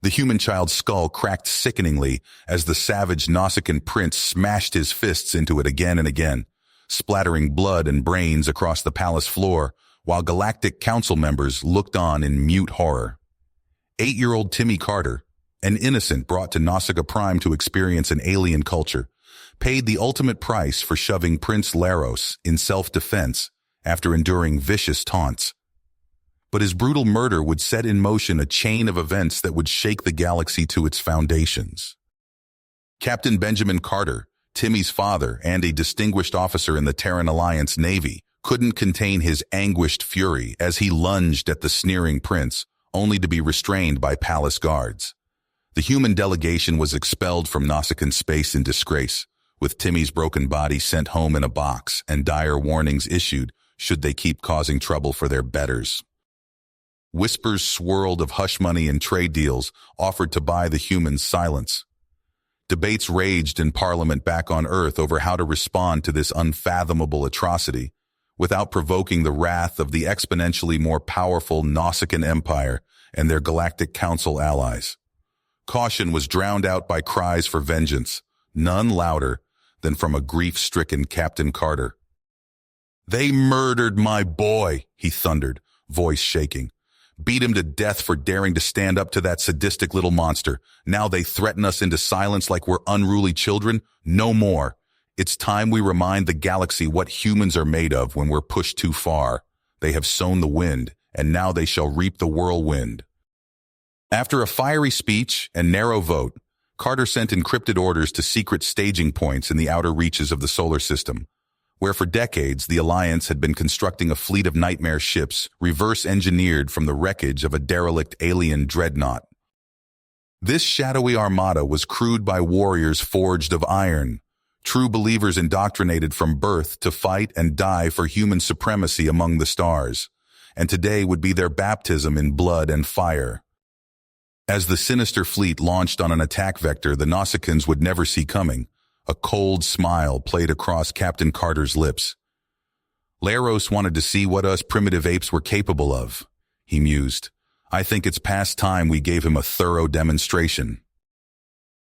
The human child's skull cracked sickeningly as the savage Nausicaan prince smashed his fists into it again and again, splattering blood and brains across the palace floor, while Galactic Council members looked on in mute horror. 8-year-old Timmy Carter, an innocent brought to Nausicaa Prime to experience an alien culture, paid the ultimate price for shoving Prince Laros in self-defense after enduring vicious taunts. But his brutal murder would set in motion a chain of events that would shake the galaxy to its foundations. Captain Benjamin Carter, Timmy's father and a distinguished officer in the Terran Alliance Navy, couldn't contain his anguished fury as he lunged at the sneering prince, only to be restrained by palace guards. The human delegation was expelled from Nausicaan space in disgrace, with Timmy's broken body sent home in a box and dire warnings issued should they keep causing trouble for their betters. Whispers swirled of hush money and trade deals offered to buy the humans' silence. Debates raged in Parliament back on Earth over how to respond to this unfathomable atrocity without provoking the wrath of the exponentially more powerful Nausicaan Empire and their Galactic Council allies. Caution was drowned out by cries for vengeance, none louder than from a grief-stricken Captain Carter. "They murdered my boy," he thundered, voice shaking. "Beat him to death for daring to stand up to that sadistic little monster. Now they threaten us into silence like we're unruly children? No more. It's time we remind the galaxy what humans are made of when we're pushed too far. They have sown the wind, and now they shall reap the whirlwind." After a fiery speech and narrow vote, Carter sent encrypted orders to secret staging points in the outer reaches of the solar system, where for decades the Alliance had been constructing a fleet of nightmare ships reverse-engineered from the wreckage of a derelict alien dreadnought. This shadowy armada was crewed by warriors forged of iron, true believers indoctrinated from birth to fight and die for human supremacy among the stars, and today would be their baptism in blood and fire. As the sinister fleet launched on an attack vector the Nausicaans would never see coming, a cold smile played across Captain Carter's lips. "Laros wanted to see what us primitive apes were capable of," he mused. "I think it's past time we gave him a thorough demonstration."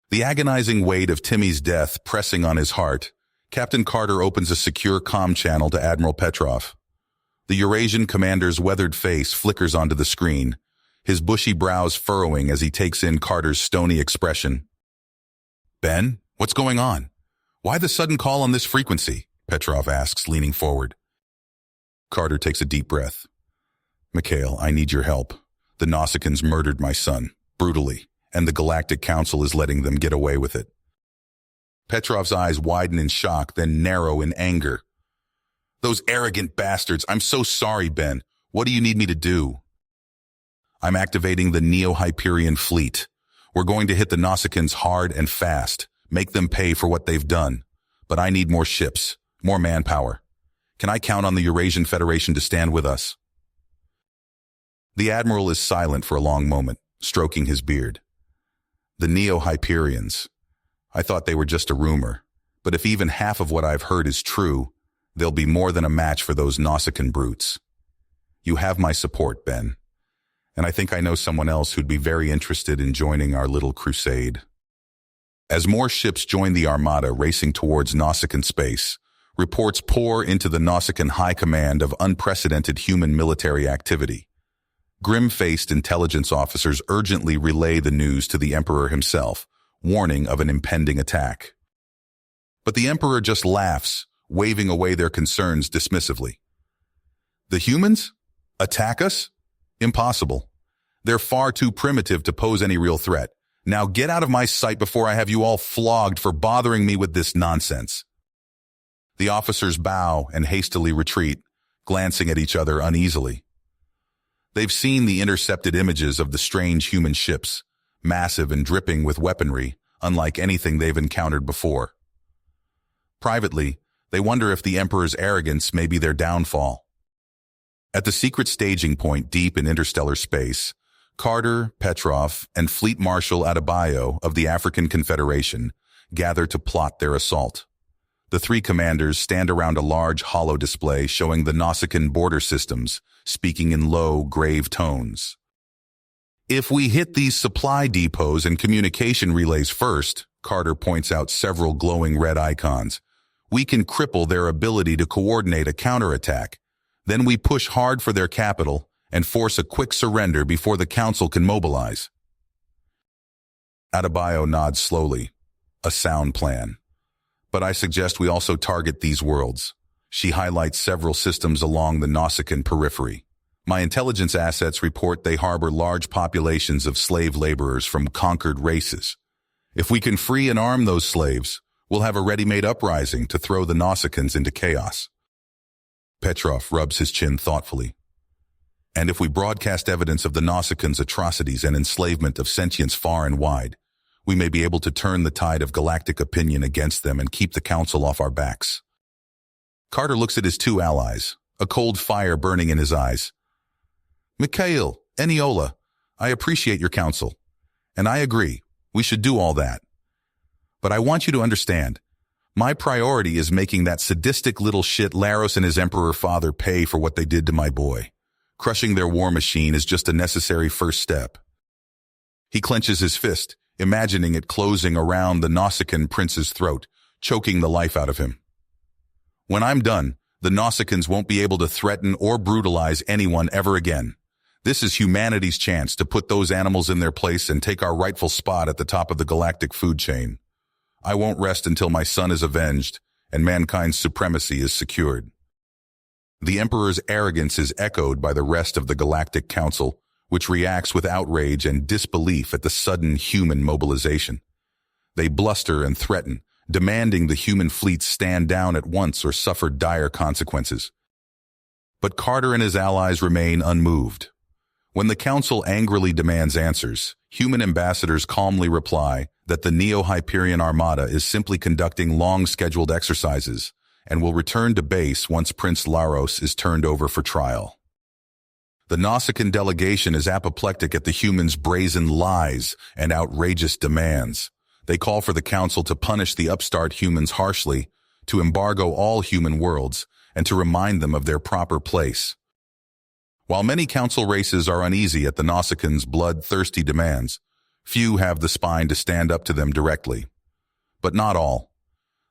The agonizing weight of Timmy's death pressing on his heart, Captain Carter opens a secure comm channel to Admiral Petrov. The Eurasian commander's weathered face flickers onto the screen, his bushy brows furrowing as he takes in Carter's stony expression. "Ben, what's going on? Why the sudden call on this frequency?" Petrov asks, leaning forward. Carter takes a deep breath. "Mikhail, I need your help. The Nausicaans murdered my son, brutally, and the Galactic Council is letting them get away with it." Petrov's eyes widen in shock, then narrow in anger. "Those arrogant bastards! I'm so sorry, Ben. What do you need me to do?" "I'm activating the Neo-Hyperion fleet. We're going to hit the Nausicaans hard and fast, make them pay for what they've done. But I need more ships, more manpower. Can I count on the Eurasian Federation to stand with us?" The Admiral is silent for a long moment, stroking his beard. "The Neo-Hyperions. I thought they were just a rumor, but if even half of what I've heard is true, they'll be more than a match for those Nausicaan brutes. You have my support, Ben, and I think I know someone else who'd be very interested in joining our little crusade." As more ships join the Armada racing towards Nausicaan space, reports pour into the Nausicaan High Command of unprecedented human military activity. Grim-faced intelligence officers urgently relay the news to the Emperor himself, warning of an impending attack. But the Emperor just laughs, waving away their concerns dismissively. "The humans? Attack us? Impossible. They're far too primitive to pose any real threat. Now get out of my sight before I have you all flogged for bothering me with this nonsense." The officers bow and hastily retreat, glancing at each other uneasily. They've seen the intercepted images of the strange human ships, massive and dripping with weaponry, unlike anything they've encountered before. Privately, they wonder if the Emperor's arrogance may be their downfall. At the secret staging point deep in interstellar space, Carter, Petrov, and Fleet Marshal Adebayo of the African Confederation gather to plot their assault. The three commanders stand around a large holo display showing the Nausicaan border systems, speaking in low, grave tones. If we hit these supply depots and communication relays first, Carter points out several glowing red icons, we can cripple their ability to coordinate a counterattack. Then we push hard for their capital and force a quick surrender before the council can mobilize. Adebayo nods slowly. A sound plan. But I suggest we also target these worlds. She highlights several systems along the Nausicaan periphery. My intelligence assets report they harbor large populations of slave laborers from conquered races. If we can free and arm those slaves, we'll have a ready-made uprising to throw the Nausicaans into chaos. Petrov rubs his chin thoughtfully. And if we broadcast evidence of the Nausicaans' atrocities and enslavement of sentients far and wide, we may be able to turn the tide of galactic opinion against them and keep the council off our backs. Carter looks at his two allies, a cold fire burning in his eyes. Mikhail, Eniola, I appreciate your counsel, and I agree, we should do all that. But I want you to understand, my priority is making that sadistic little shit Laros and his emperor father pay for what they did to my boy. Crushing their war machine is just a necessary first step. He clenches his fist, imagining it closing around the Nausicaan prince's throat, choking the life out of him. When I'm done, the Nausicaans won't be able to threaten or brutalize anyone ever again. This is humanity's chance to put those animals in their place and take our rightful spot at the top of the galactic food chain. I won't rest until my son is avenged and mankind's supremacy is secured. The Emperor's arrogance is echoed by the rest of the Galactic Council, which reacts with outrage and disbelief at the sudden human mobilization. They bluster and threaten, demanding the human fleet stand down at once or suffer dire consequences. But Carter and his allies remain unmoved. When the Council angrily demands answers, human ambassadors calmly reply that the Neo-Hyperion Armada is simply conducting long-scheduled exercises and will return to base once Prince Laros is turned over for trial. The Nausicaan delegation is apoplectic at the humans' brazen lies and outrageous demands. They call for the Council to punish the upstart humans harshly, to embargo all human worlds, and to remind them of their proper place. While many Council races are uneasy at the Nausicaans' bloodthirsty demands, few have the spine to stand up to them directly. But not all.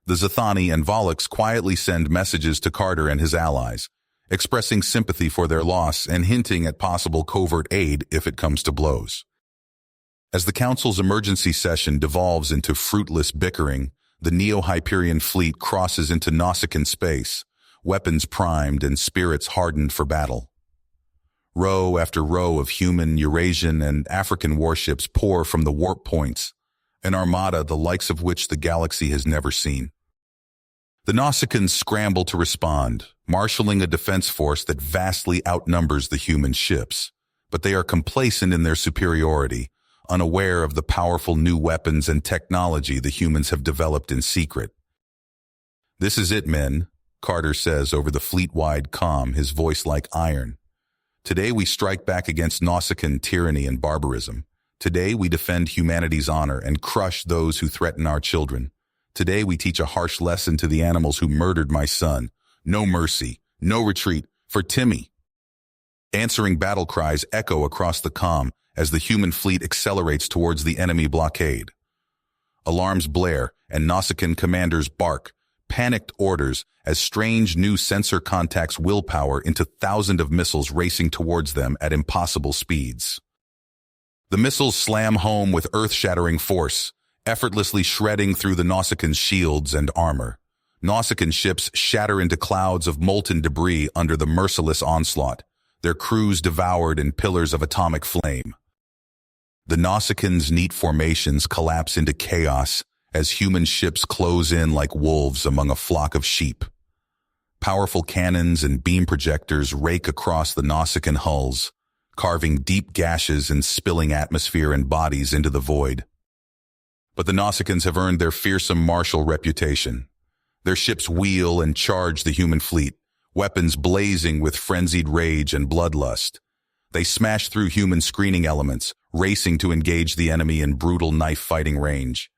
The Zathani and Volux quietly send messages to Carter and his allies, expressing sympathy for their loss and hinting at possible covert aid if it comes to blows. As the Council's emergency session devolves into fruitless bickering, the Neo-Hyperion fleet crosses into Nausicaan space, weapons primed and spirits hardened for battle. Row after row of human, Eurasian, and African warships pour from the warp points, an armada the likes of which the galaxy has never seen. The Nausicaans scramble to respond, marshaling a defense force that vastly outnumbers the human ships, but they are complacent in their superiority, unaware of the powerful new weapons and technology the humans have developed in secret. "This is it, men," Carter says over the fleet-wide comm, his voice like iron. "Today we strike back against Nausicaan tyranny and barbarism. Today we defend humanity's honor and crush those who threaten our children. Today we teach a harsh lesson to the animals who murdered my son. No mercy, no retreat, for Timmy." Answering battle cries echo across the comm as the human fleet accelerates towards the enemy blockade. Alarms blare and Nausicaan commanders bark, panicked orders as strange new sensor contacts willpower into thousands of missiles racing towards them at impossible speeds. The missiles slam home with earth-shattering force, effortlessly shredding through the Nausicaan shields and armor. Nausicaan ships shatter into clouds of molten debris under the merciless onslaught, their crews devoured in pillars of atomic flame. The Nausicaans' neat formations collapse into chaos as human ships close in like wolves among a flock of sheep. Powerful cannons and beam projectors rake across the Nausicaan hulls, carving deep gashes and spilling atmosphere and bodies into the void. But the Nausicaans have earned their fearsome martial reputation. Their ships wheel and charge the human fleet, weapons blazing with frenzied rage and bloodlust. They smash through human screening elements, racing to engage the enemy in brutal knife-fighting range.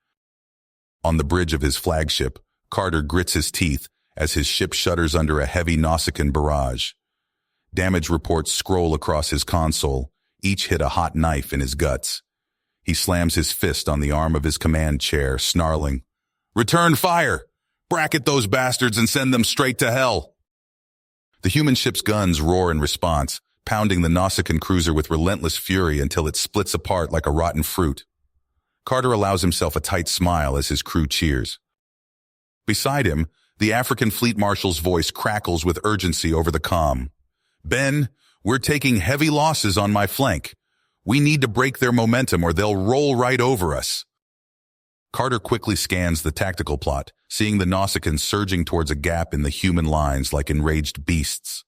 On the bridge of his flagship, Carter grits his teeth as his ship shudders under a heavy Nausicaan barrage. Damage reports scroll across his console, each hit a hot knife in his guts. He slams his fist on the arm of his command chair, snarling, "Return fire! Bracket those bastards and send them straight to hell!" The human ship's guns roar in response, pounding the Nausicaan cruiser with relentless fury until it splits apart like a rotten fruit. Carter allows himself a tight smile as his crew cheers. Beside him, the African fleet marshal's voice crackles with urgency over the comm. "Ben, we're taking heavy losses on my flank. We need to break their momentum or they'll roll right over us." Carter quickly scans the tactical plot, seeing the Nausicaans surging towards a gap in the human lines like enraged beasts.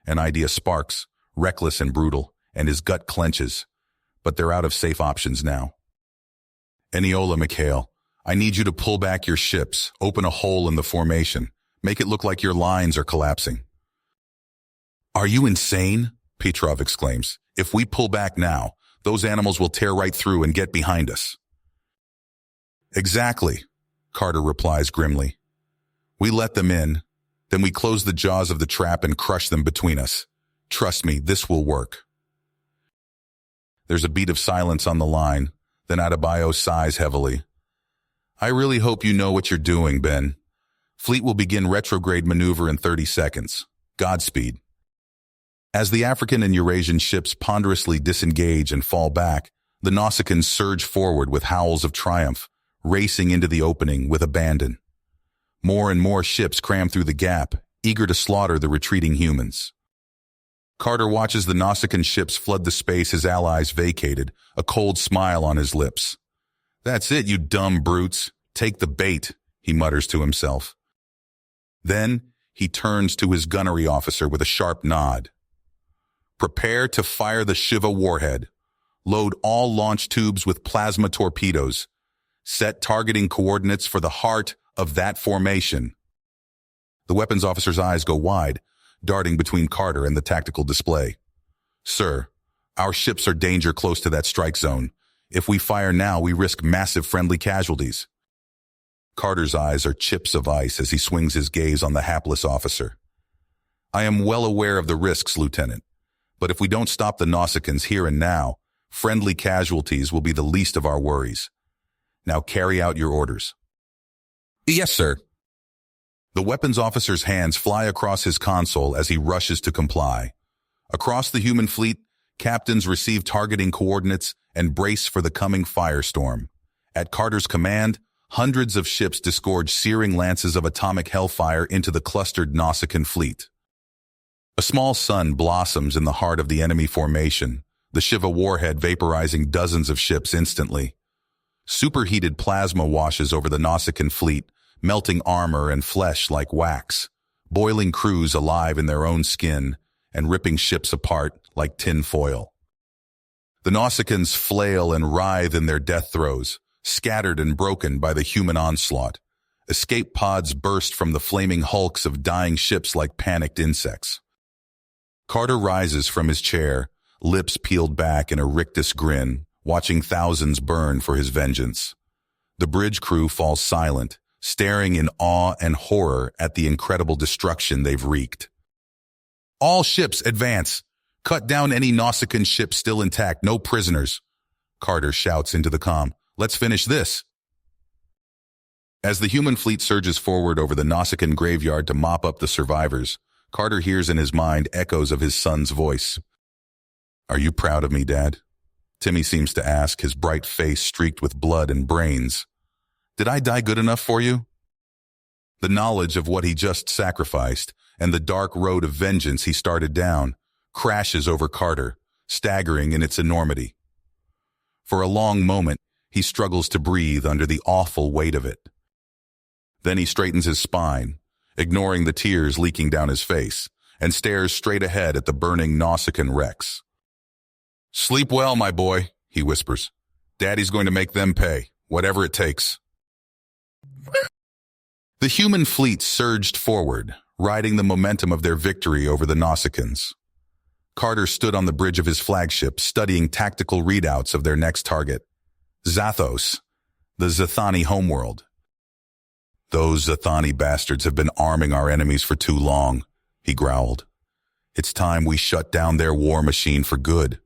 An idea sparks, reckless and brutal, and his gut clenches. But they're out of safe options now. "Eniola, Mikhail, I need you to pull back your ships, open a hole in the formation, make it look like your lines are collapsing." "Are you insane?" Petrov exclaims. "If we pull back now, those animals will tear right through and get behind us." "Exactly," Carter replies grimly. "We let them in, then we close the jaws of the trap and crush them between us. Trust me, this will work." There's a beat of silence on the line, then Adebayo sighs heavily. "I really hope you know what you're doing, Ben. Fleet will begin retrograde maneuver in 30 seconds. Godspeed." As the African and Eurasian ships ponderously disengage and fall back, the Nausicaans surge forward with howls of triumph, racing into the opening with abandon. More and more ships cram through the gap, eager to slaughter the retreating humans. Carter watches the Nausicaan ships flood the space his allies vacated, a cold smile on his lips. "That's it, you dumb brutes. Take the bait," he mutters to himself. Then he turns to his gunnery officer with a sharp nod. "Prepare to fire the Shiva warhead. Load all launch tubes with plasma torpedoes. Set targeting coordinates for the heart of that formation." The weapons officer's eyes go wide, darting between Carter and the tactical display. "Sir, our ships are danger close to that strike zone. If we fire now, we risk massive friendly casualties." Carter's eyes are chips of ice as he swings his gaze on the hapless officer. "I am well aware of the risks, Lieutenant. But if we don't stop the Nausicaans here and now, friendly casualties will be the least of our worries. Now carry out your orders." "Yes, sir." The weapons officer's hands fly across his console as he rushes to comply. Across the human fleet, captains receive targeting coordinates and brace for the coming firestorm. At Carter's command, hundreds of ships disgorge searing lances of atomic hellfire into the clustered Nausicaan fleet. A small sun blossoms in the heart of the enemy formation, the Shiva warhead vaporizing dozens of ships instantly. Superheated plasma washes over the Nausicaan fleet, melting armor and flesh like wax, boiling crews alive in their own skin, and ripping ships apart like tin foil. The Nausicaans flail and writhe in their death throes, scattered and broken by the human onslaught. Escape pods burst from the flaming hulks of dying ships like panicked insects. Carter rises from his chair, lips peeled back in a rictus grin, watching thousands burn for his vengeance. The bridge crew falls silent, staring in awe and horror at the incredible destruction they've wreaked. "All ships, advance! Cut down any Nausicaan ship still intact, no prisoners!" Carter shouts into the comm. "Let's finish this!" As the human fleet surges forward over the Nausicaan graveyard to mop up the survivors, Carter hears in his mind echoes of his son's voice. "Are you proud of me, Dad?" Timmy seems to ask, his bright face streaked with blood and brains. "Did I die good enough for you?" The knowledge of what he just sacrificed and the dark road of vengeance he started down crashes over Carter, staggering in its enormity. For a long moment, he struggles to breathe under the awful weight of it. Then he straightens his spine, ignoring the tears leaking down his face, and stares straight ahead at the burning Nausicaan wrecks. "Sleep well, my boy," he whispers. "Daddy's going to make them pay, whatever it takes." The human fleet surged forward, riding the momentum of their victory over the Nausicaans. Carter stood on the bridge of his flagship, studying tactical readouts of their next target, Zathos, the Zathani homeworld. "Those Zathani bastards have been arming our enemies for too long," he growled. "It's time we shut down their war machine for good."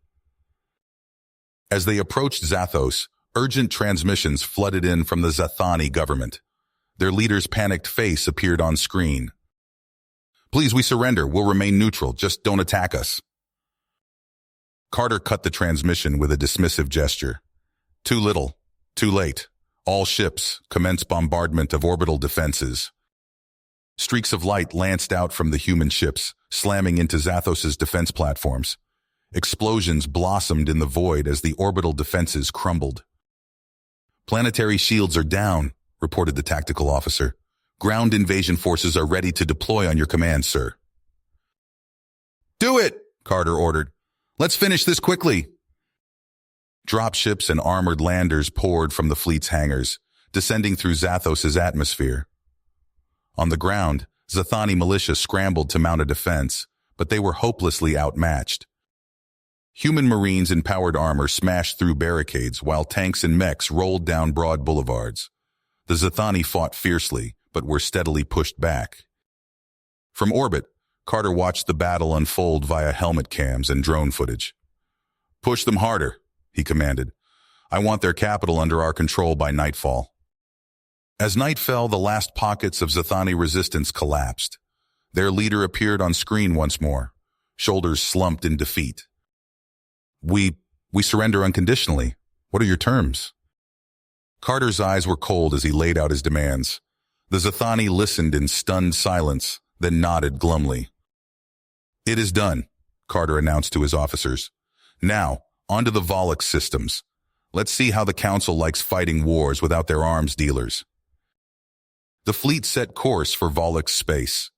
As they approached Zathos, urgent transmissions flooded in from the Zathani government. Their leader's panicked face appeared on screen. "Please, we surrender. We'll remain neutral. Just don't attack us." Carter cut the transmission with a dismissive gesture. "Too little. Too late. All ships, commence bombardment of orbital defenses." Streaks of light lanced out from the human ships, slamming into Zathos's defense platforms. Explosions blossomed in the void as the orbital defenses crumbled. "Planetary shields are down," reported the tactical officer. "Ground invasion forces are ready to deploy on your command, sir." "Do it!" Carter ordered. "Let's finish this quickly." Dropships and armored landers poured from the fleet's hangars, descending through Zathos's atmosphere. On the ground, Zathani militia scrambled to mount a defense, but they were hopelessly outmatched. Human Marines in powered armor smashed through barricades while tanks and mechs rolled down broad boulevards. The Zathani fought fiercely, but were steadily pushed back. From orbit, Carter watched the battle unfold via helmet cams and drone footage. "Push them harder," he commanded. "I want their capital under our control by nightfall." As night fell, the last pockets of Zathani resistance collapsed. Their leader appeared on screen once more, shoulders slumped in defeat. We surrender unconditionally. What are your terms?" Carter's eyes were cold as he laid out his demands. The Zathani listened in stunned silence, then nodded glumly. "It is done," Carter announced to his officers. "Now, onto the Volux systems. Let's see how the Council likes fighting wars without their arms dealers." The fleet set course for Volux space.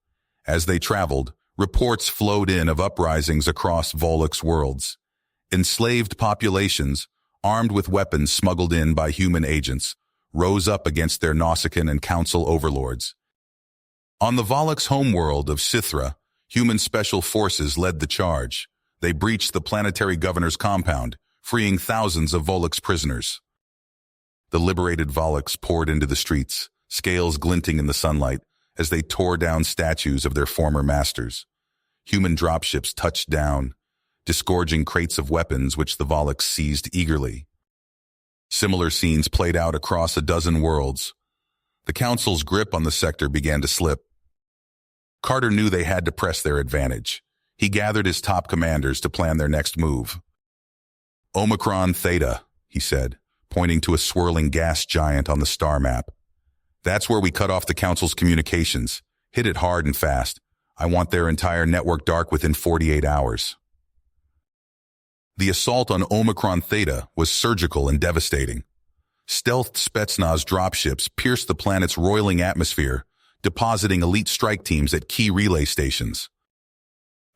As they traveled, reports flowed in of uprisings across Volux worlds. Enslaved populations, armed with weapons smuggled in by human agents, rose up against their Nausicaan and Council overlords. On the Volux homeworld of Sithra, human special forces led the charge. They breached the planetary governor's compound, freeing thousands of Volux prisoners. The liberated Volux poured into the streets, scales glinting in the sunlight, as they tore down statues of their former masters. Human dropships touched down, disgorging crates of weapons which the Volux seized eagerly. Similar scenes played out across a dozen worlds. The Council's grip on the sector began to slip. Carter knew they had to press their advantage. He gathered his top commanders to plan their next move. "Omicron Theta," he said, pointing to a swirling gas giant on the star map. "That's where we cut off the Council's communications. Hit it hard and fast. I want their entire network dark within 48 hours. The assault on Omicron Theta was surgical and devastating. Stealth Spetsnaz dropships pierced the planet's roiling atmosphere, depositing elite strike teams at key relay stations.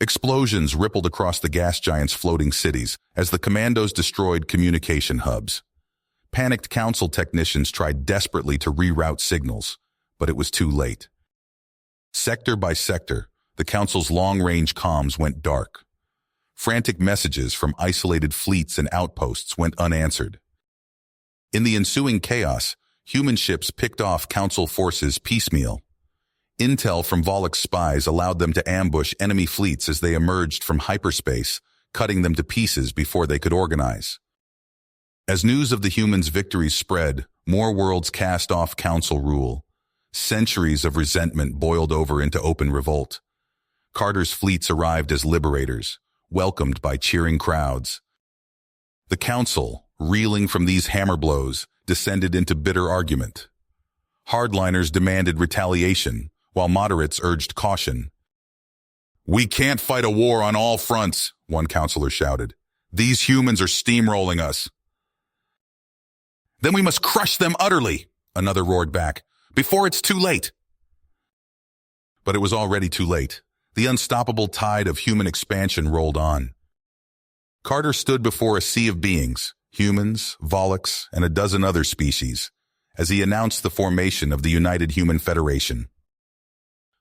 Explosions rippled across the gas giant's floating cities as the commandos destroyed communication hubs. Panicked Council technicians tried desperately to reroute signals, but it was too late. Sector by sector, the Council's long-range comms went dark. Frantic messages from isolated fleets and outposts went unanswered. In the ensuing chaos, human ships picked off Council forces piecemeal. Intel from Volux spies allowed them to ambush enemy fleets as they emerged from hyperspace, cutting them to pieces before they could organize. As news of the humans' victories spread, more worlds cast off Council rule. Centuries of resentment boiled over into open revolt. Carter's fleets arrived as liberators, welcomed by cheering crowds. The Council, reeling from these hammer blows, descended into bitter argument. Hardliners demanded retaliation, while moderates urged caution. "We can't fight a war on all fronts," one counselor shouted. "These humans are steamrolling us." "Then we must crush them utterly," another roared back, "before it's too late." But it was already too late. The unstoppable tide of human expansion rolled on. Carter stood before a sea of beings, humans, Volux, and a dozen other species, as he announced the formation of the United Human Federation.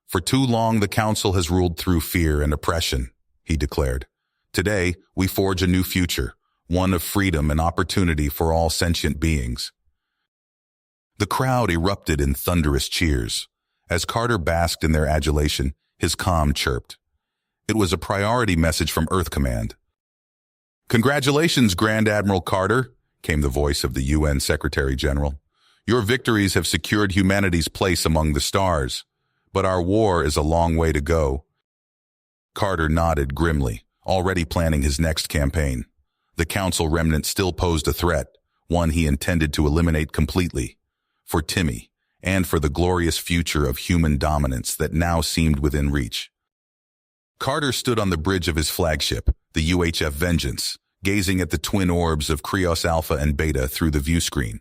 "For too long the Council has ruled through fear and oppression," he declared. "Today, we forge a new future, one of freedom and opportunity for all sentient beings." The crowd erupted in thunderous cheers. As Carter basked in their adulation, his comm chirped. It was a priority message from Earth Command. Congratulations, Grand Admiral Carter, came the voice of the UN Secretary General. Your victories have secured humanity's place among the stars, but our war is a long way to go. Carter nodded grimly, already planning his next campaign. The Council remnant still posed a threat, one he intended to eliminate completely, for Timmy, and for the glorious future of human dominance that now seemed within reach. Carter stood on the bridge of his flagship, the UHF Vengeance, gazing at the twin orbs of Krios Alpha and Beta through the viewscreen.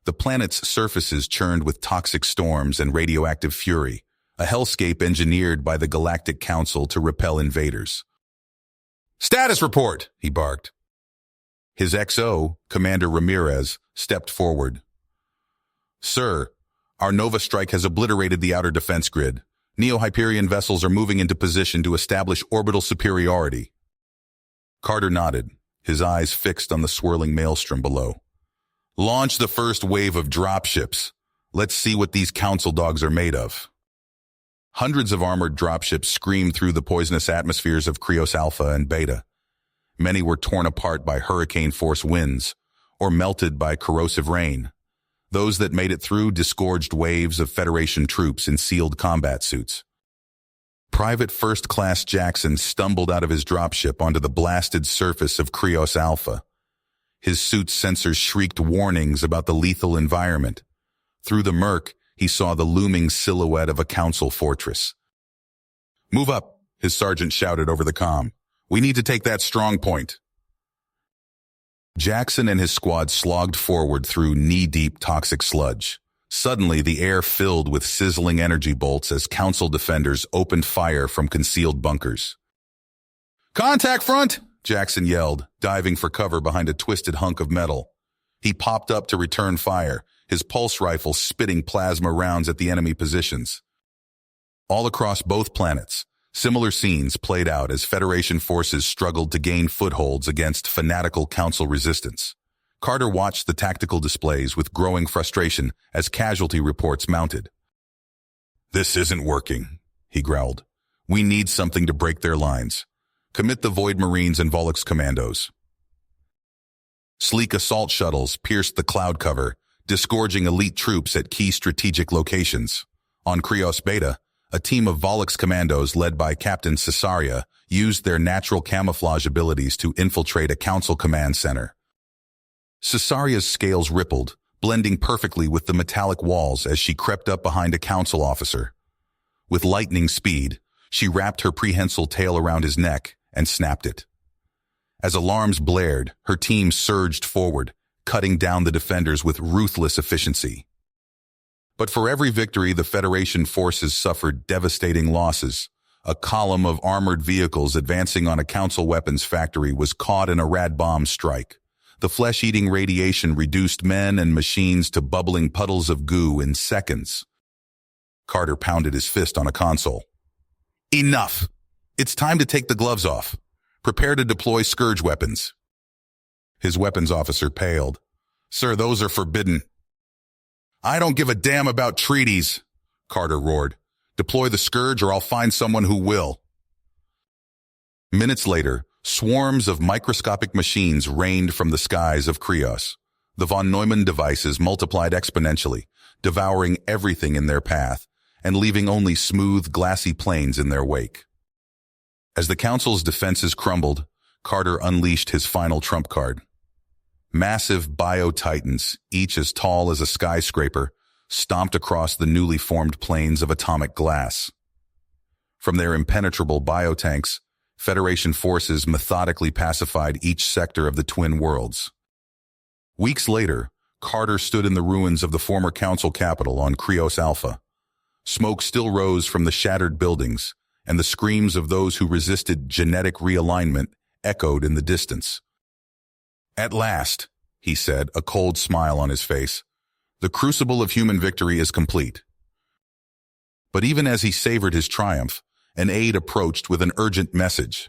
The planet's surfaces churned with toxic storms and radioactive fury, a hellscape engineered by the Galactic Council to repel invaders. "Status report!" he barked. His XO, Commander Ramirez, stepped forward. "Sir, our Nova strike has obliterated the outer defense grid. Neo-Hyperion vessels are moving into position to establish orbital superiority." Carter nodded, his eyes fixed on the swirling maelstrom below. "Launch the first wave of dropships. Let's see what these council dogs are made of." Hundreds of armored dropships screamed through the poisonous atmospheres of Krios Alpha and Beta. Many were torn apart by hurricane-force winds, or melted by corrosive rain. Those that made it through disgorged waves of Federation troops in sealed combat suits. Private First Class Jackson stumbled out of his dropship onto the blasted surface of Krios Alpha. His suit's sensors shrieked warnings about the lethal environment. Through the murk, he saw the looming silhouette of a council fortress. "Move up," his sergeant shouted over the comm. "We need to take that strong point." Jackson and his squad slogged forward through knee-deep toxic sludge. Suddenly, the air filled with sizzling energy bolts as council defenders opened fire from concealed bunkers. "Contact front!" Jackson yelled, diving for cover behind a twisted hunk of metal. He popped up to return fire, his pulse rifle spitting plasma rounds at the enemy positions. All across both planets, similar scenes played out as Federation forces struggled to gain footholds against fanatical council resistance. Carter watched the tactical displays with growing frustration as casualty reports mounted. "This isn't working," he growled. "We need something to break their lines. Commit the Void Marines and Volux Commandos." Sleek assault shuttles pierced the cloud cover, disgorging elite troops at key strategic locations. On Krios Beta, a team of Volux Commandos led by Captain Cesaria used their natural camouflage abilities to infiltrate a council command center. Cesaria's scales rippled, blending perfectly with the metallic walls as she crept up behind a council officer. With lightning speed, she wrapped her prehensile tail around his neck and snapped it. As alarms blared, her team surged forward, cutting down the defenders with ruthless efficiency. But for every victory, the Federation forces suffered devastating losses. A column of armored vehicles advancing on a council weapons factory was caught in a rad bomb strike. The flesh-eating radiation reduced men and machines to bubbling puddles of goo in seconds. Carter pounded his fist on a console. "Enough! It's time to take the gloves off. Prepare to deploy scourge weapons." His weapons officer paled. "Sir, those are forbidden." "I don't give a damn about treaties," Carter roared. "Deploy the scourge or I'll find someone who will." Minutes later, swarms of microscopic machines rained from the skies of Krios. The von Neumann devices multiplied exponentially, devouring everything in their path, and leaving only smooth, glassy plains in their wake. As the Council's defenses crumbled, Carter unleashed his final trump card. Massive bio-titans, each as tall as a skyscraper, stomped across the newly formed plains of atomic glass. From their impenetrable biotanks, Federation forces methodically pacified each sector of the twin worlds. Weeks later, Carter stood in the ruins of the former Council capital on Krios Alpha. Smoke still rose from the shattered buildings, and the screams of those who resisted genetic realignment echoed in the distance. "At last," he said, a cold smile on his face, "the crucible of human victory is complete." But even as he savored his triumph, an aide approached with an urgent message.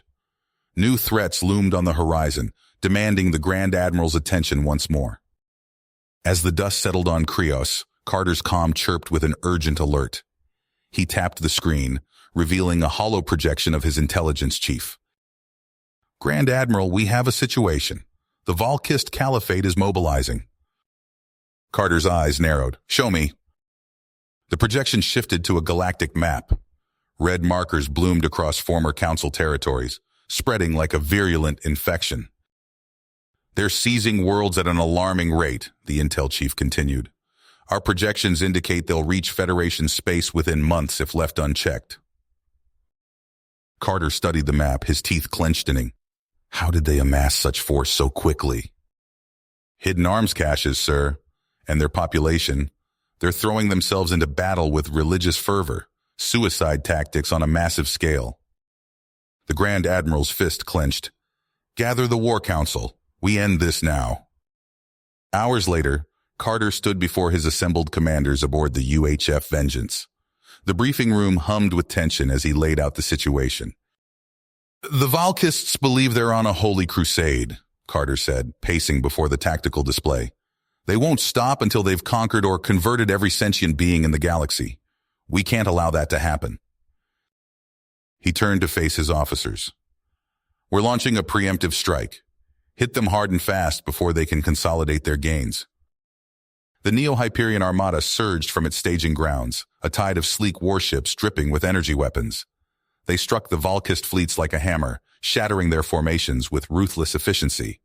New threats loomed on the horizon, demanding the Grand Admiral's attention once more. As the dust settled on Krios, Carter's comm chirped with an urgent alert. He tapped the screen, revealing a hollow projection of his intelligence chief. Grand Admiral, we have a situation. The Volkist Caliphate is mobilizing. Carter's eyes narrowed. Show me. The projection shifted to a galactic map. Red markers bloomed across former Council territories, spreading like a virulent infection. They're seizing worlds at an alarming rate, the intel chief continued. Our projections indicate they'll reach Federation space within months if left unchecked. Carter studied the map, his teeth clenched. How did they amass such force so quickly? Hidden arms caches, sir, and their population. They're throwing themselves into battle with religious fervor, suicide tactics on a massive scale. The Grand Admiral's fist clenched. Gather the War Council. We end this now. Hours later, Carter stood before his assembled commanders aboard the UHF Vengeance. The briefing room hummed with tension as he laid out the situation. The Volkists believe they're on a holy crusade, Carter said, pacing before the tactical display. They won't stop until they've conquered or converted every sentient being in the galaxy. We can't allow that to happen. He turned to face his officers. We're launching a preemptive strike. Hit them hard and fast before they can consolidate their gains. The Neo-Hyperion Armada surged from its staging grounds, a tide of sleek warships dripping with energy weapons. They struck the Volkist fleets like a hammer, shattering their formations with ruthless efficiency.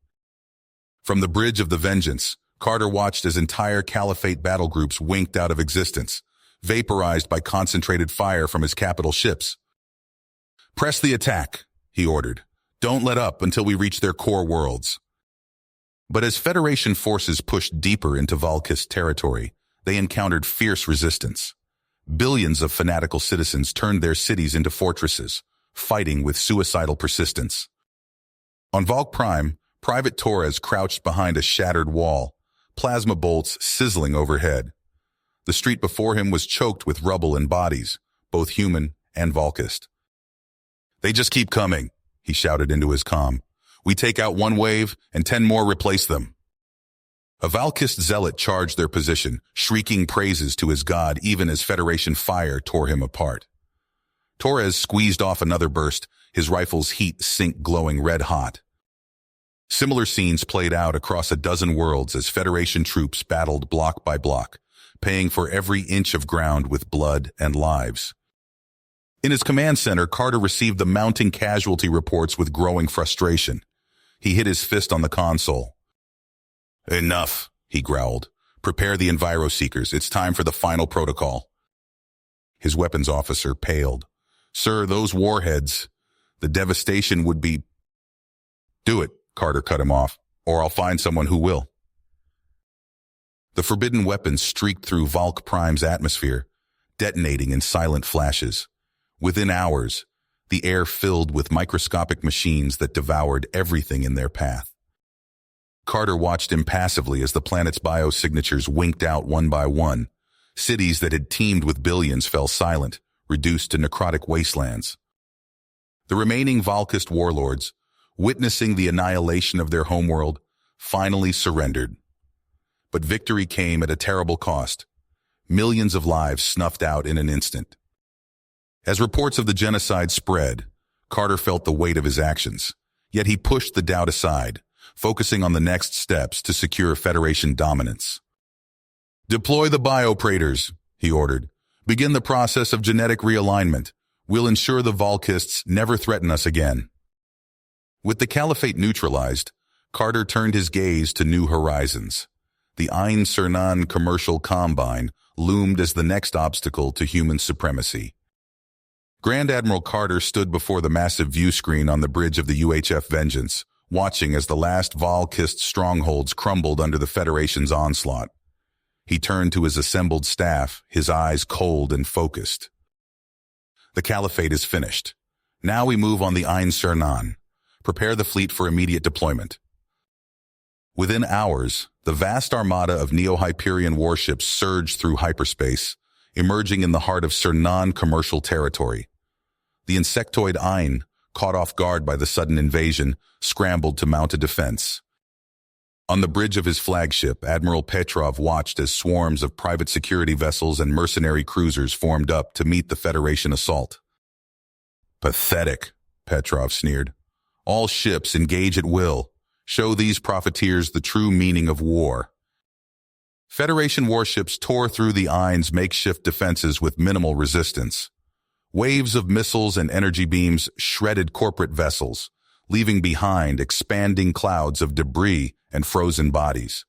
From the bridge of the Vengeance, Carter watched as entire Caliphate battle groups winked out of existence, vaporized by concentrated fire from his capital ships. Press the attack, he ordered. Don't let up until we reach their core worlds. But as Federation forces pushed deeper into Volkist territory, they encountered fierce resistance. Billions of fanatical citizens turned their cities into fortresses, fighting with suicidal persistence. On Valk Prime, Private Torres crouched behind a shattered wall, plasma bolts sizzling overhead. The street before him was choked with rubble and bodies, both human and Volkist. They just keep coming, he shouted into his comm. We take out one wave, and 10 more replace them. A Volkist zealot charged their position, shrieking praises to his god even as Federation fire tore him apart. Torres squeezed off another burst, his rifle's heat sink glowing red-hot. Similar scenes played out across a dozen worlds as Federation troops battled block by block, paying for every inch of ground with blood and lives. In his command center, Carter received the mounting casualty reports with growing frustration. He hit his fist on the console. Enough, he growled. Prepare the Enviro-Seekers. It's time for the final protocol. His weapons officer paled. Sir, those warheads, the devastation would be... Do it, Carter cut him off, or I'll find someone who will. The forbidden weapons streaked through Valk Prime's atmosphere, detonating in silent flashes. Within hours, the air filled with microscopic machines that devoured everything in their path. Carter watched impassively as the planet's biosignatures winked out one by one. Cities that had teemed with billions fell silent, reduced to necrotic wastelands. The remaining Volkist warlords, witnessing the annihilation of their homeworld, finally surrendered. But victory came at a terrible cost. Millions of lives snuffed out in an instant. As reports of the genocide spread, Carter felt the weight of his actions, yet he pushed the doubt aside, focusing on the next steps to secure Federation dominance. Deploy the biopraetors, he ordered. Begin the process of genetic realignment. We'll ensure the Volkists never threaten us again. With the Caliphate neutralized, Carter turned his gaze to new horizons. The Ain Cernan commercial combine loomed as the next obstacle to human supremacy. Grand Admiral Carter stood before the massive view screen on the bridge of the UHF Vengeance, watching as the last Volkist strongholds crumbled under the Federation's onslaught. He turned to his assembled staff, his eyes cold and focused. The Caliphate is finished. Now we move on the Ain Cernan. Prepare the fleet for immediate deployment. Within hours, the vast armada of Neo-Hyperion warships surged through hyperspace, emerging in the heart of Cernan commercial territory. The insectoid Ain, caught off guard by the sudden invasion, scrambled to mount a defense. On the bridge of his flagship, Admiral Petrov watched as swarms of private security vessels and mercenary cruisers formed up to meet the Federation assault. Pathetic, Petrov sneered. All ships engage at will. Show these profiteers the true meaning of war. Federation warships tore through the Ain's makeshift defenses with minimal resistance. Waves of missiles and energy beams shredded corporate vessels, leaving behind expanding clouds of debris and frozen bodies.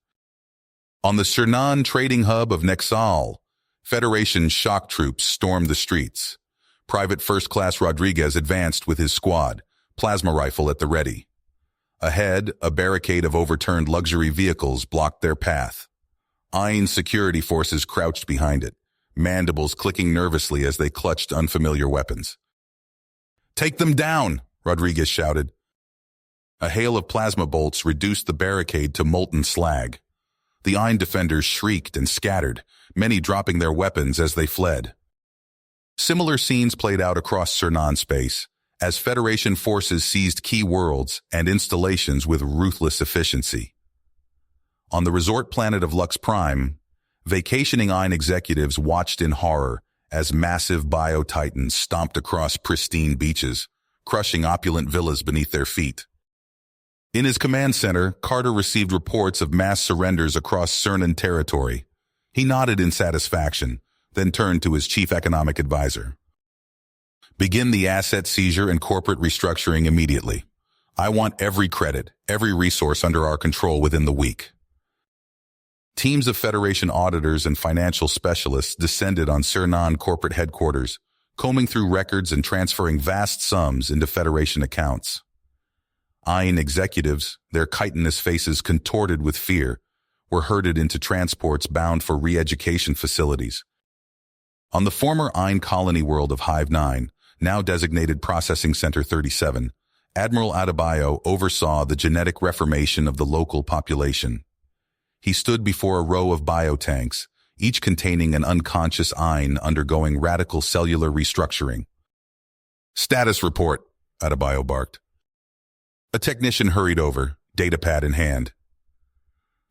On the Cernan trading hub of Nexal, Federation shock troops stormed the streets. Private First Class Rodriguez advanced with his squad, plasma rifle at the ready. Ahead, a barricade of overturned luxury vehicles blocked their path. Ain security forces crouched behind it, mandibles clicking nervously as they clutched unfamiliar weapons. "Take them down!" Rodriguez shouted. A hail of plasma bolts reduced the barricade to molten slag. The Ain defenders shrieked and scattered, many dropping their weapons as they fled. Similar scenes played out across Cernan space, as Federation forces seized key worlds and installations with ruthless efficiency. On the resort planet of Lux Prime, vacationing Ain executives watched in horror as massive bio-titans stomped across pristine beaches, crushing opulent villas beneath their feet. In his command center, Carter received reports of mass surrenders across Cernan territory. He nodded in satisfaction, then turned to his chief economic advisor. "Begin the asset seizure and corporate restructuring immediately. I want every credit, every resource under our control within the week." Teams of Federation auditors and financial specialists descended on Cernan corporate headquarters, combing through records and transferring vast sums into Federation accounts. Ain executives, their chitinous faces contorted with fear, were herded into transports bound for re-education facilities. On the former Ain colony world of Hive 9, now designated Processing Center 37, Admiral Adebayo oversaw the genetic reformation of the local population. He stood before a row of biotanks, each containing an unconscious Ain undergoing radical cellular restructuring. "Status report," Adebayo barked. A technician hurried over, datapad in hand.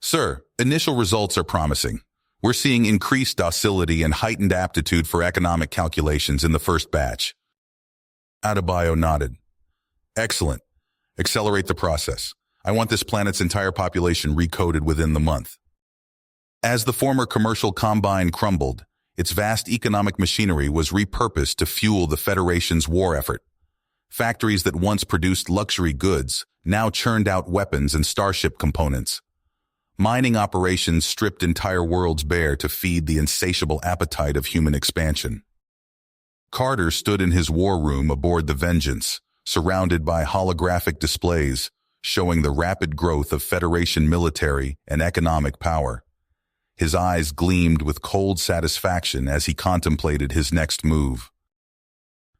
"Sir, initial results are promising. We're seeing increased docility and heightened aptitude for economic calculations in the first batch." Adebayo nodded. "Excellent. Accelerate the process. I want this planet's entire population recoded within the month." As the former commercial combine crumbled, its vast economic machinery was repurposed to fuel the Federation's war effort. Factories that once produced luxury goods now churned out weapons and starship components. Mining operations stripped entire worlds bare to feed the insatiable appetite of human expansion. Carter stood in his war room aboard the Vengeance, surrounded by holographic displays showing the rapid growth of Federation military and economic power. His eyes gleamed with cold satisfaction as he contemplated his next move.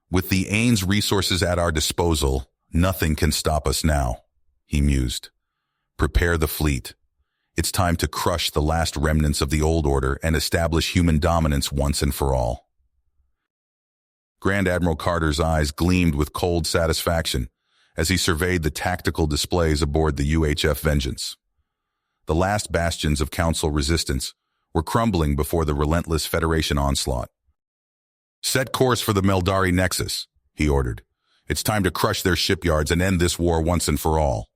"With the Ain's resources at our disposal, nothing can stop us now," he mused. "Prepare the fleet. It's time to crush the last remnants of the old order and establish human dominance once and for all." Grand Admiral Carter's eyes gleamed with cold satisfaction as he surveyed the tactical displays aboard the UHF Vengeance. The last bastions of Council resistance were crumbling before the relentless Federation onslaught. "Set course for the Meldari Nexus," he ordered. "It's time to crush their shipyards and end this war once and for all."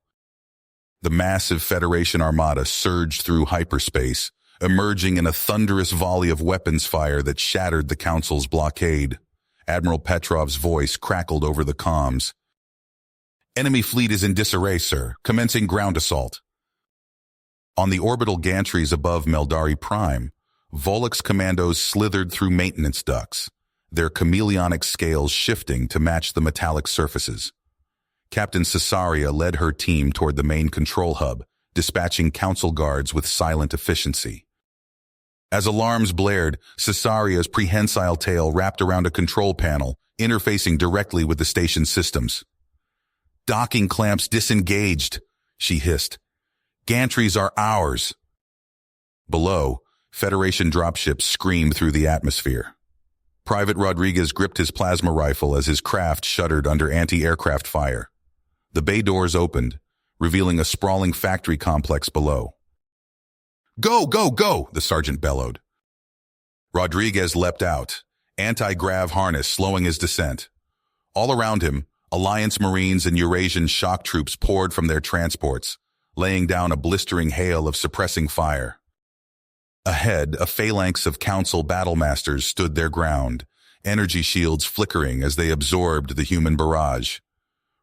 The massive Federation armada surged through hyperspace, emerging in a thunderous volley of weapons fire that shattered the Council's blockade. Admiral Petrov's voice crackled over the comms. "Enemy fleet is in disarray, sir. Commencing ground assault." On the orbital gantries above Meldari Prime, Volok's commandos slithered through maintenance ducts, their chameleonic scales shifting to match the metallic surfaces. Captain Cesaria led her team toward the main control hub, dispatching council guards with silent efficiency. As alarms blared, Cesaria's prehensile tail wrapped around a control panel, interfacing directly with the station's systems. "Docking clamps disengaged," she hissed. "Gantries are ours." Below, Federation dropships screamed through the atmosphere. Private Rodriguez gripped his plasma rifle as his craft shuddered under anti-aircraft fire. The bay doors opened, revealing a sprawling factory complex below. "Go, go, go!" the sergeant bellowed. Rodriguez leapt out, anti-grav harness slowing his descent. All around him, Alliance Marines and Eurasian shock troops poured from their transports, laying down a blistering hail of suppressing fire. Ahead, a phalanx of Council battlemasters stood their ground, energy shields flickering as they absorbed the human barrage.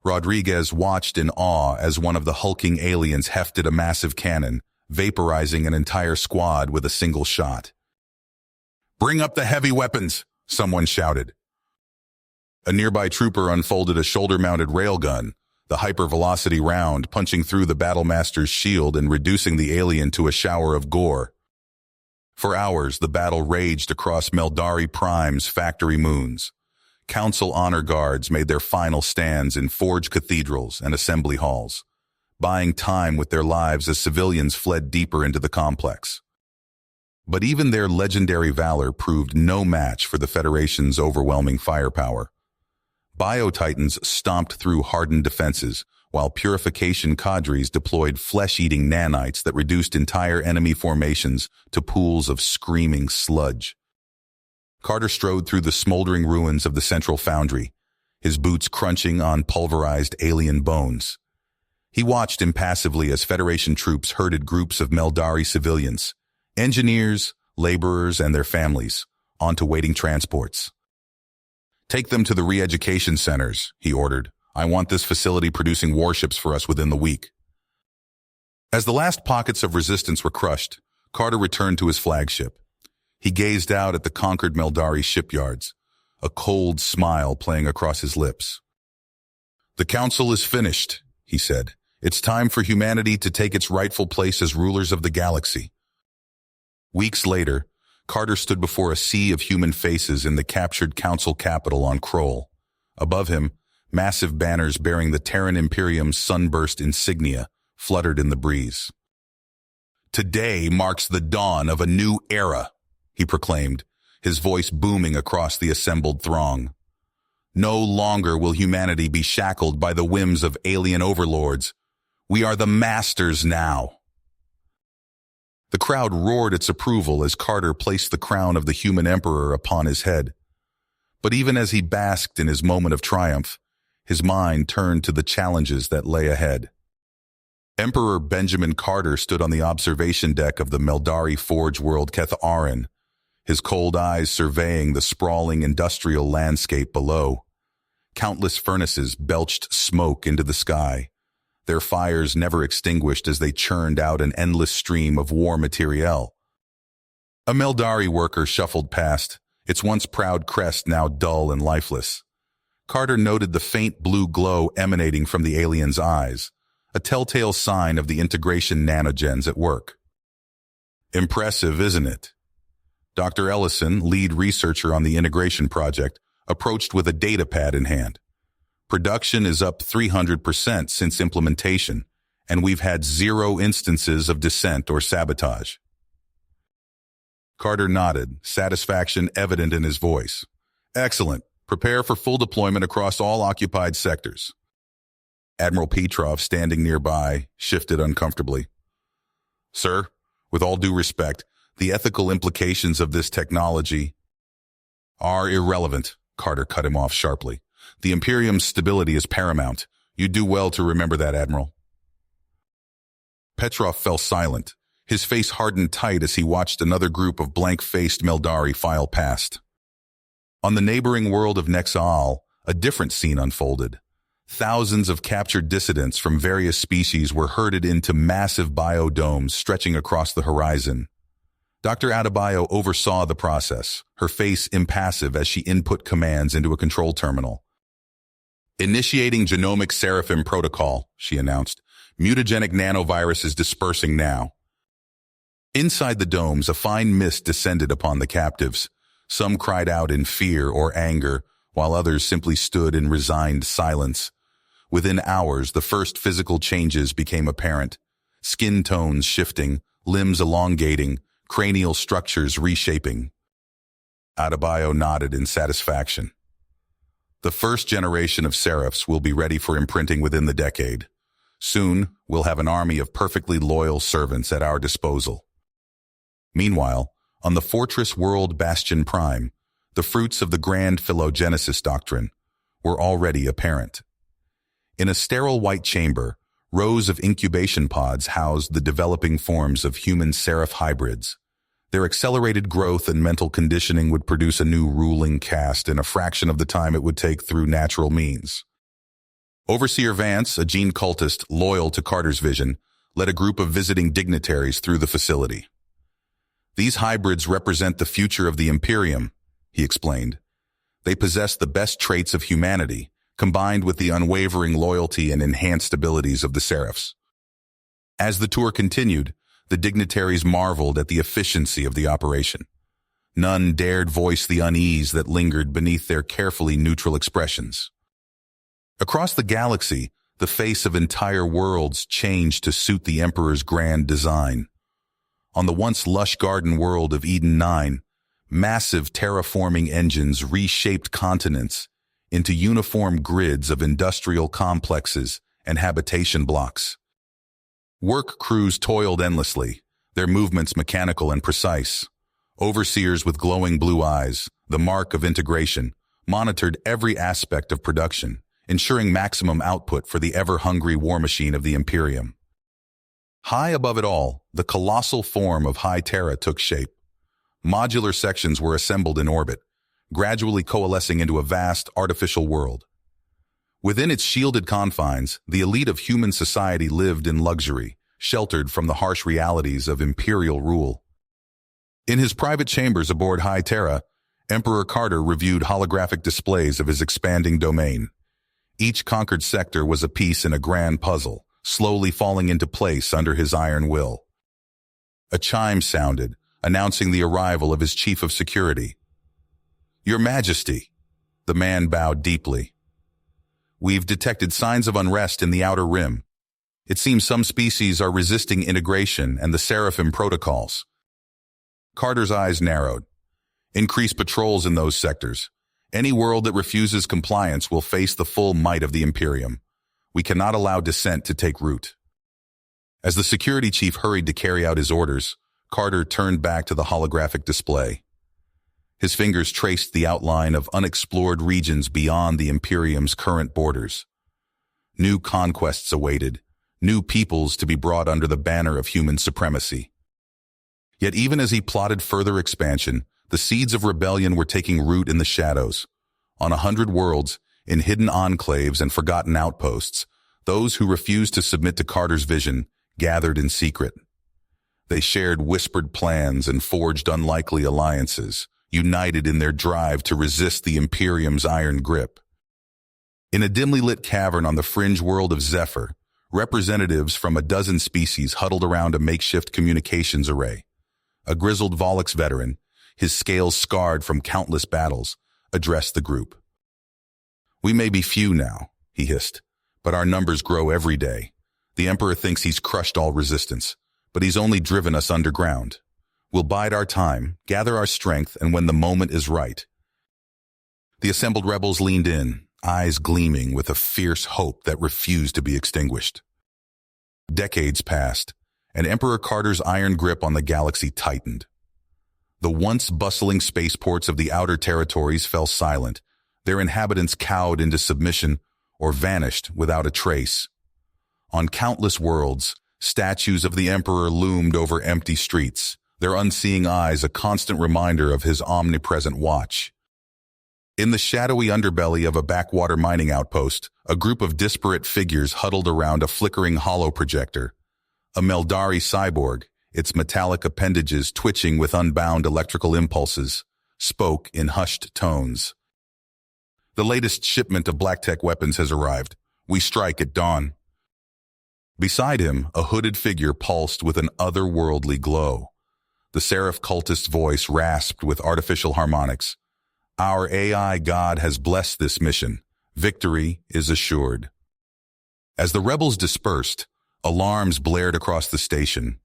Rodriguez watched in awe as one of the hulking aliens hefted a massive cannon, vaporizing an entire squad with a single shot. "Bring up the heavy weapons!" someone shouted. A nearby trooper unfolded a shoulder-mounted railgun, the hypervelocity round punching through the battlemaster's shield and reducing the alien to a shower of gore. For hours, the battle raged across Meldari Prime's factory moons. Council honor guards made their final stands in forge cathedrals and assembly halls, buying time with their lives as civilians fled deeper into the complex. But even their legendary valor proved no match for the Federation's overwhelming firepower. Bio-Titans stomped through hardened defenses, while purification cadres deployed flesh-eating nanites that reduced entire enemy formations to pools of screaming sludge. Carter strode through the smoldering ruins of the central foundry, his boots crunching on pulverized alien bones. He watched impassively as Federation troops herded groups of Meldari civilians, engineers, laborers, and their families, onto waiting transports. "Take them to the re-education centers," he ordered. "I want this facility producing warships for us within the week." As the last pockets of resistance were crushed, Carter returned to his flagship. He gazed out at the conquered Meldari shipyards, a cold smile playing across his lips. "The Council is finished," he said. "It's time for humanity to take its rightful place as rulers of the galaxy." Weeks later, Carter stood before a sea of human faces in the captured Council capital on Kroll. Above him, massive banners bearing the Terran Imperium's sunburst insignia fluttered in the breeze. "Today marks the dawn of a new era," he proclaimed, his voice booming across the assembled throng. "No longer will humanity be shackled by the whims of alien overlords. We are the masters now." The crowd roared its approval as Carter placed the crown of the human emperor upon his head. But even as he basked in his moment of triumph, his mind turned to the challenges that lay ahead. Emperor Benjamin Carter stood on the observation deck of the Meldari Forge world Keth-Arin, his cold eyes surveying the sprawling industrial landscape below. Countless furnaces belched smoke into the sky, their fires never extinguished as they churned out an endless stream of war materiel. A Meldari worker shuffled past, its once proud crest now dull and lifeless. Carter noted the faint blue glow emanating from the alien's eyes, a telltale sign of the integration nanogens at work. "Impressive, isn't it?" Dr. Ellison, lead researcher on the integration project, approached with a data pad in hand. "Production is up 300% since implementation, and we've had 0 instances of dissent or sabotage." Carter nodded, satisfaction evident in his voice. "Excellent. Prepare for full deployment across all occupied sectors." Admiral Petrov, standing nearby, shifted uncomfortably. "Sir, with all due respect, the ethical implications of this technology are irrelevant," Carter cut him off sharply. "The Imperium's stability is paramount. You do well to remember that, Admiral." Petrov fell silent, his face hardened tight as he watched another group of blank-faced Meldari file past. On the neighboring world of Nexaal, a different scene unfolded. Thousands of captured dissidents from various species were herded into massive biodomes stretching across the horizon. Dr. Adebayo oversaw the process, her face impassive as she input commands into a control terminal. "Initiating genomic Seraphim protocol," she announced. "Mutagenic nanoviruses dispersing now." Inside the domes, a fine mist descended upon the captives. Some cried out in fear or anger, while others simply stood in resigned silence. Within hours, the first physical changes became apparent. Skin tones shifting, limbs elongating, cranial structures reshaping. Adebayo nodded in satisfaction. "The first generation of Seraphs will be ready for imprinting within the decade. Soon, we'll have an army of perfectly loyal servants at our disposal." Meanwhile, on the fortress world Bastion Prime, the fruits of the grand phylogenesis doctrine were already apparent. In a sterile white chamber, rows of incubation pods housed the developing forms of human seraph hybrids. Their accelerated growth and mental conditioning would produce a new ruling caste in a fraction of the time it would take through natural means. Overseer Vance, a gene cultist loyal to Carter's vision, led a group of visiting dignitaries through the facility. "These hybrids represent the future of the Imperium," he explained. "They possess the best traits of humanity, combined with the unwavering loyalty and enhanced abilities of the Seraphs." As the tour continued, the dignitaries marveled at the efficiency of the operation. None dared voice the unease that lingered beneath their carefully neutral expressions. Across the galaxy, the face of entire worlds changed to suit the Emperor's grand design. On the once lush garden world of Eden 9, massive terraforming engines reshaped continents into uniform grids of industrial complexes and habitation blocks. Work crews toiled endlessly, their movements mechanical and precise. Overseers with glowing blue eyes, the mark of integration, monitored every aspect of production, ensuring maximum output for the ever-hungry war machine of the Imperium. High above it all, the colossal form of High Terra took shape. Modular sections were assembled in orbit, gradually coalescing into a vast artificial world. Within its shielded confines, the elite of human society lived in luxury, sheltered from the harsh realities of imperial rule. In his private chambers aboard High Terra, Emperor Carter reviewed holographic displays of his expanding domain. Each conquered sector was a piece in a grand puzzle, slowly falling into place under his iron will. A chime sounded, announcing the arrival of his chief of security. "Your Majesty," the man bowed deeply. "We've detected signs of unrest in the Outer Rim. It seems some species are resisting integration and the Seraphim protocols." Carter's eyes narrowed. "Increase patrols in those sectors. Any world that refuses compliance will face the full might of the Imperium. We cannot allow dissent to take root." As the security chief hurried to carry out his orders, Carter turned back to the holographic display. His fingers traced the outline of unexplored regions beyond the Imperium's current borders. New conquests awaited, new peoples to be brought under the banner of human supremacy. Yet even as he plotted further expansion, the seeds of rebellion were taking root in the shadows. On 100 worlds, in hidden enclaves and forgotten outposts, those who refused to submit to Carter's vision gathered in secret. They shared whispered plans and forged unlikely alliances, united in their drive to resist the Imperium's iron grip. In a dimly lit cavern on the fringe world of Zephyr, representatives from a dozen species huddled around a makeshift communications array. A grizzled Volix veteran, his scales scarred from countless battles, addressed the group. "We may be few now," he hissed, "but our numbers grow every day. The Emperor thinks he's crushed all resistance, but he's only driven us underground. We'll bide our time, gather our strength, and when the moment is right." The assembled rebels leaned in, eyes gleaming with a fierce hope that refused to be extinguished. Decades passed, and Emperor Carter's iron grip on the galaxy tightened. The once bustling spaceports of the outer territories fell silent, their inhabitants cowed into submission or vanished without a trace. On countless worlds, statues of the Emperor loomed over empty streets, their unseeing eyes a constant reminder of his omnipresent watch. In the shadowy underbelly of a backwater mining outpost, a group of disparate figures huddled around a flickering holo projector. A Meldari cyborg, its metallic appendages twitching with unbound electrical impulses, spoke in hushed tones. "The latest shipment of black tech weapons has arrived. We strike at dawn." Beside him, a hooded figure pulsed with an otherworldly glow. The Seraph cultist's voice rasped with artificial harmonics. "Our AI god has blessed this mission. Victory is assured." As the rebels dispersed, alarms blared across the station.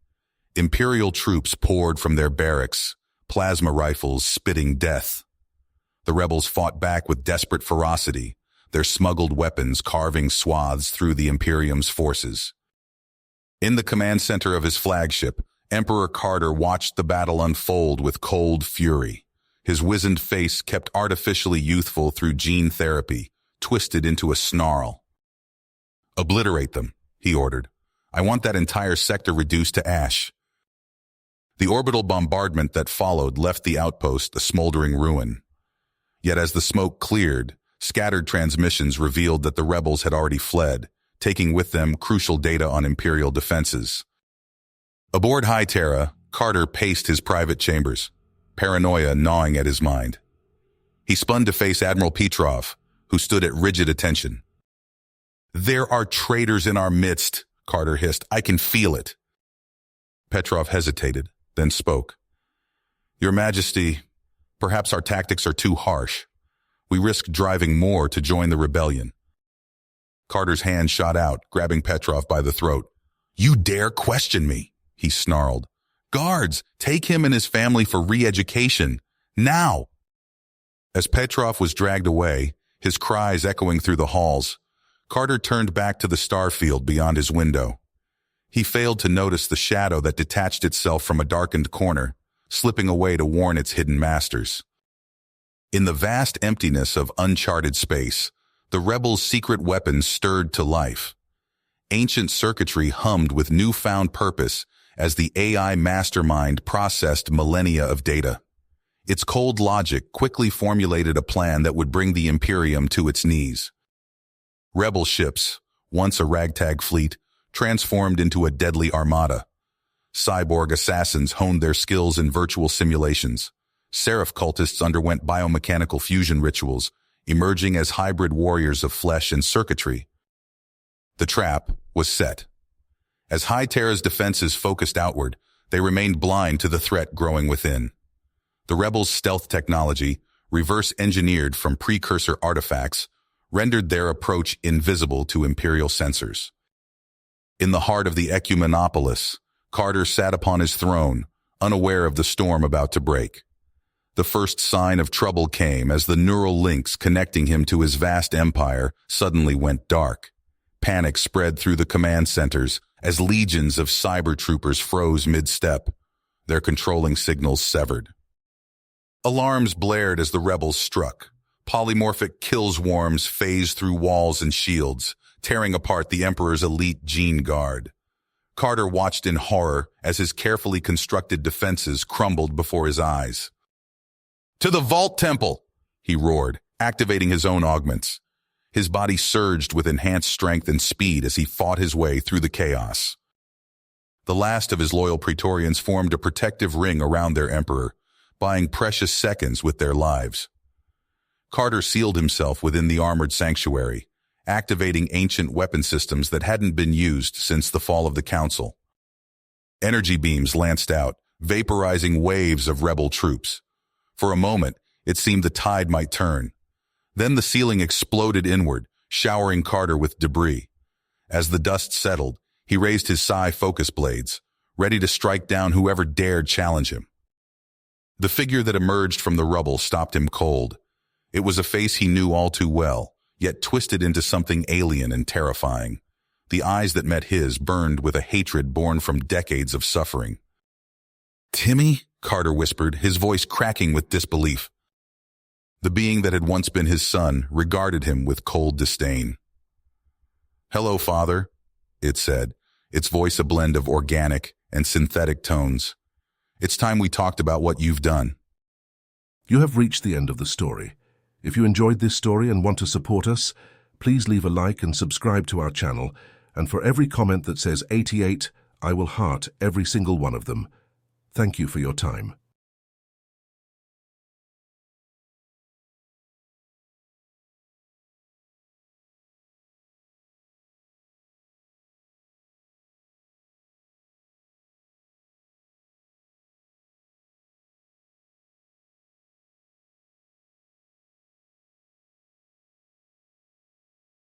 Imperial troops poured from their barracks, plasma rifles spitting death. The rebels fought back with desperate ferocity, their smuggled weapons carving swaths through the Imperium's forces. In the command center of his flagship, Emperor Carter watched the battle unfold with cold fury. His wizened face kept artificially youthful through gene therapy, twisted into a snarl. Obliterate them, he ordered. I want that entire sector reduced to ash. The orbital bombardment that followed left the outpost a smoldering ruin. Yet as the smoke cleared, scattered transmissions revealed that the rebels had already fled, taking with them crucial data on Imperial defenses. Aboard High Terra, Carter paced his private chambers, paranoia gnawing at his mind. He spun to face Admiral Petrov, who stood at rigid attention. "There are traitors in our midst," Carter hissed. "I can feel it." Petrov hesitated, then spoke. "Your Majesty, perhaps our tactics are too harsh. We risk driving more to join the rebellion." Carter's hand shot out, grabbing Petrov by the throat. "You dare question me?" he snarled. "Guards, take him and his family for re-education. Now!" As Petrov was dragged away, his cries echoing through the halls, Carter turned back to the star field beyond his window. He failed to notice the shadow that detached itself from a darkened corner, slipping away to warn its hidden masters. In the vast emptiness of uncharted space, the rebels' secret weapons stirred to life. Ancient circuitry hummed with newfound purpose as the AI mastermind processed millennia of data. Its cold logic quickly formulated a plan that would bring the Imperium to its knees. Rebel ships, once a ragtag fleet, transformed into a deadly armada. Cyborg assassins honed their skills in virtual simulations. Seraph cultists underwent biomechanical fusion rituals, emerging as hybrid warriors of flesh and circuitry. The trap was set. As High Terra's defenses focused outward, they remained blind to the threat growing within. The rebels' stealth technology, reverse-engineered from precursor artifacts, rendered their approach invisible to Imperial sensors. In the heart of the Ecumenopolis, Carter sat upon his throne, unaware of the storm about to break. The first sign of trouble came as the neural links connecting him to his vast empire suddenly went dark. Panic spread through the command centers as legions of cyber troopers froze mid-step, their controlling signals severed. Alarms blared as the rebels struck. Polymorphic killswarms phased through walls and shields, tearing apart the Emperor's elite gene guard. Carter watched in horror as his carefully constructed defenses crumbled before his eyes. "To the Vault Temple!" he roared, activating his own augments. His body surged with enhanced strength and speed as he fought his way through the chaos. The last of his loyal Praetorians formed a protective ring around their emperor, buying precious seconds with their lives. Carter sealed himself within the armored sanctuary, activating ancient weapon systems that hadn't been used since the fall of the Council. Energy beams lanced out, vaporizing waves of rebel troops. For a moment, it seemed the tide might turn. Then the ceiling exploded inward, showering Carter with debris. As the dust settled, he raised his Sci focus blades, ready to strike down whoever dared challenge him. The figure that emerged from the rubble stopped him cold. It was a face he knew all too well, yet twisted into something alien and terrifying. The eyes that met his burned with a hatred born from decades of suffering. "Timmy?" Carter whispered, his voice cracking with disbelief. The being that had once been his son regarded him with cold disdain. "Hello, Father," it said, its voice a blend of organic and synthetic tones. "It's time we talked about what you've done." You have reached the end of the story. If you enjoyed this story and want to support us, please leave a like and subscribe to our channel, and for every comment that says 88, I will heart every single one of them. Thank you for your time.